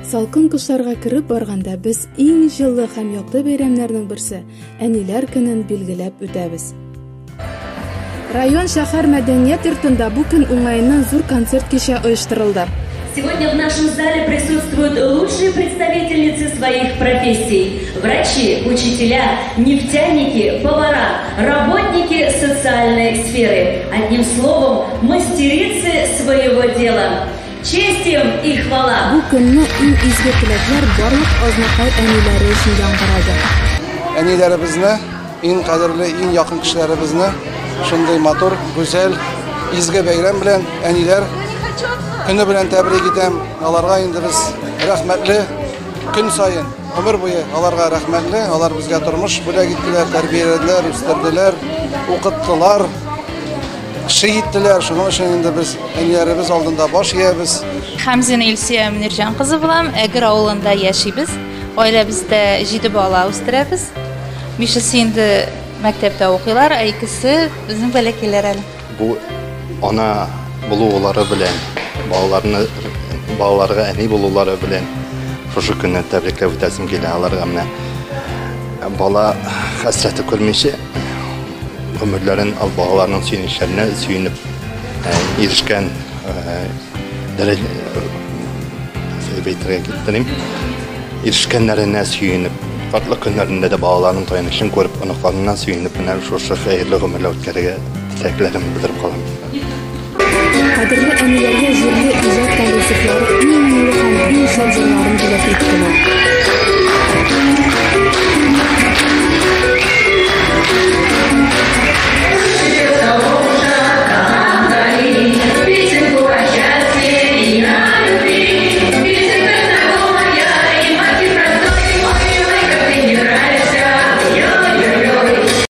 Салкын кышларга кирип барганда без иң җылы һәм якты бәйрәмнәрнең берсе Әниләр көнен билгеләп үтәбез. Район шәһәр мәдәният йортында бу көн уңаеннан зур концерт кичә оештырылды. Сегодня в нашем зале присутствуют лучшие представительницы своих профессий: врачи, учителя, нефтяники, повара, работники социальной сферы. Одним словом, мастерицы своего дела. Честь им и хвала! Бу көнне иң изге теләкләр барлык азнакай әниләре өчен яңгырады. Әниләребезне, иң кадерле, иң якын кешеләребезне шундый матур, гүзәл, изге бәйрәм белән әниләр көне белән тәбрик итәм. Аларга инде без рәхмәтле көн саен, гомер буе аларга рәхмәтле. Алар безгә тормыш бүләк иттеләр, тәрбияләделәр, үстерделәр, укыттылар, кеше иттеләр. Шуның өчен инде без әниләребез алдында баш иябез. Хәмзин Илсия Мөнирҗан кызы булам. Әгер авылында яшибез. Аиләбездә 7 бала үстерәбез. 5 инде мәктәптә укыйлар, икесе безнең бәләкәйләр әле. Бу ана булулары белән, балаларга әни булулары белән шушы көнне тәбрикләп үтәсем килә. Аларга менә бала хәсрәте күрмичә гомерләрен балаларның сөенечләренә сөенеп ирешкән ирешкәннәренә сөенеп, фатлы көннәрендә дә балаларның таянычын күреп, оныкларыннан сөенеп, менә шушы хәерле гомерләр үткәрергә теләкләрен белдереп калам. Кадерле әниләргә җирле иҗат коллективлары иң милли һәм иң шат җырларын бүләк иттеләр.